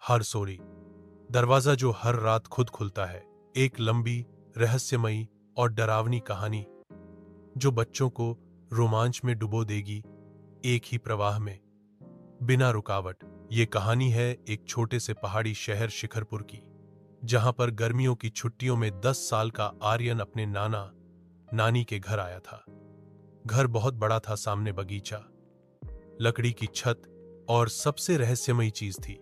हर sorry दरवाजा जो हर रात खुद खुलता है। एक लंबी, रहस्यमयी और डरावनी कहानी जो बच्चों को रोमांच में डुबो देगी, एक ही प्रवाह में, बिना रुकावट। ये कहानी है एक छोटे से पहाड़ी शहर शिखरपुर की, जहां पर गर्मियों की छुट्टियों में 10 साल का आर्यन अपने नाना नानी के घर आया था। घर बहुत बड़ा था, सामने बगीचा, लकड़ी की छत और सबसे रहस्यमयी चीज थी,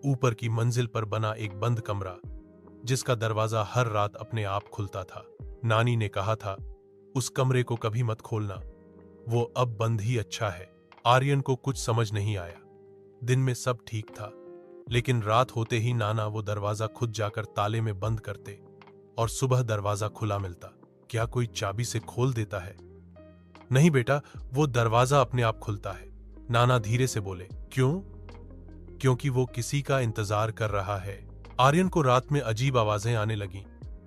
ऊपर की मंजिल पर बना एक बंद कमरा जिसका दरवाजा हर रात अपने आप खुलता था। नानी ने कहा था, उस कमरे को कभी मत खोलना, वो अब बंद ही अच्छा है। आर्यन को कुछ समझ नहीं आया। दिन में सब ठीक था, लेकिन रात होते ही नाना वो दरवाजा खुद जाकर ताले में बंद करते और सुबह दरवाजा खुला मिलता। क्या कोई चाबी से खोल देता है? नहीं बेटा, वो दरवाजा अपने आप खुलता है, नाना धीरे से बोले। क्यों? क्योंकि वो किसी का इंतजार कर रहा है। आर्यन को रात में अजीब आवाजें आने लगीं,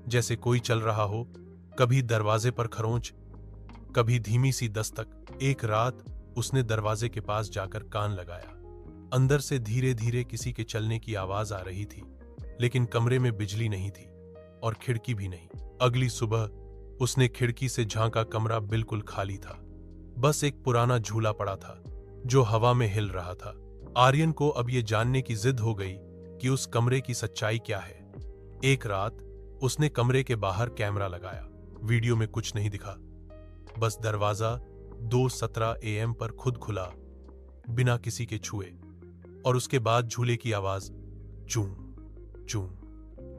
जैसे कोई चल रहा हो, कभी दरवाजे पर खरोंच, कभी धीमी सी दस्तक। एक रात उसने दरवाजे के पास जाकर कान लगाया। अंदर से धीरे धीरे किसी के चलने की आवाज आ रही थी, लेकिन कमरे में बिजली नहीं थी और खिड़की भी नहीं। अगली सुबह उसने खिड़की से झांका, कमरा बिल्कुल खाली था, बस एक पुराना झूला पड़ा था जो हवा में हिल रहा था। आर्यन को अब ये जानने की जिद हो गई कि उस कमरे की सच्चाई क्या है। एक रात उसने कमरे के बाहर कैमरा लगाया। वीडियो में कुछ नहीं दिखा, बस दरवाजा 2:17 AM पर खुद खुला, बिना किसी के छुए, और उसके बाद झूले की आवाज, चूं चूं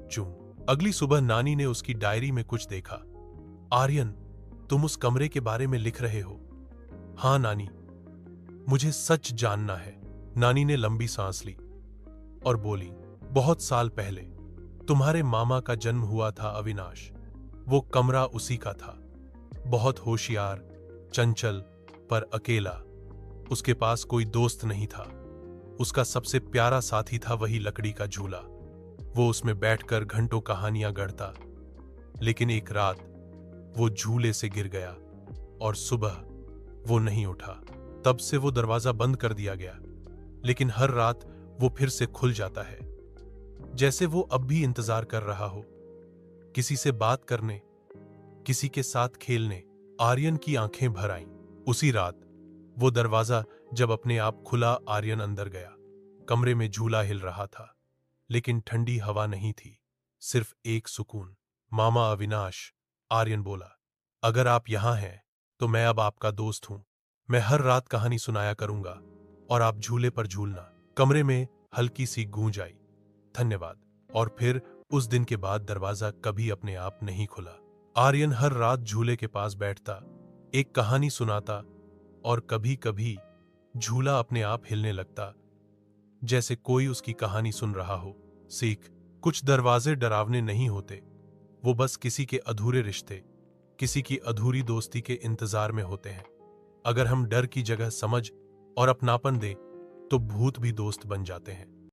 चूं। अगली सुबह नानी ने उसकी डायरी में कुछ देखा। आर्यन, तुम उस कमरे के बारे में लिख रहे हो? हाँ नानी, मुझे सच जानना है। नानी ने लंबी सांस ली और बोली, बहुत साल पहले तुम्हारे मामा का जन्म हुआ था अविनाश। वो कमरा उसी का था। बहुत होशियार, चंचल, पर अकेला। उसके पास कोई दोस्त नहीं था। उसका सबसे प्यारा साथी था वही लकड़ी का झूला। वो उसमें बैठकर घंटों कहानियां गढ़ता। लेकिन एक रात वो झूले से गिर गया और सुबह वो नहीं उठा। तब से वो दरवाजा बंद कर दिया गया, लेकिन हर रात वो फिर से खुल जाता है, जैसे वो अब भी इंतजार कर रहा हो, किसी से बात करने, किसी के साथ खेलने। आर्यन की आंखें भर आईं। उसी रात वो दरवाजा जब अपने आप खुला, आर्यन अंदर गया। कमरे में झूला हिल रहा था, लेकिन ठंडी हवा नहीं थी, सिर्फ एक सुकून। मामा अविनाश, आर्यन बोला, अगर आप यहां हैं तो मैं अब आपका दोस्त हूं। मैं हर रात कहानी सुनाया करूंगा और आप झूले पर झूलना। कमरे में हल्की सी गूंज आई, धन्यवाद। और फिर उस दिन के बाद दरवाजा कभी अपने आप नहीं खुला। आर्यन हर रात झूले के पास बैठता, एक कहानी सुनाता, और कभी कभी झूला अपने आप हिलने लगता, जैसे कोई उसकी कहानी सुन रहा हो। सीख, कुछ दरवाजे डरावने नहीं होते, वो बस किसी के अधूरे रिश्ते, किसी की अधूरी दोस्ती के इंतजार में होते हैं। अगर हम डर की जगह समझ और अपनापन दें, तो भूत भी दोस्त बन जाते हैं।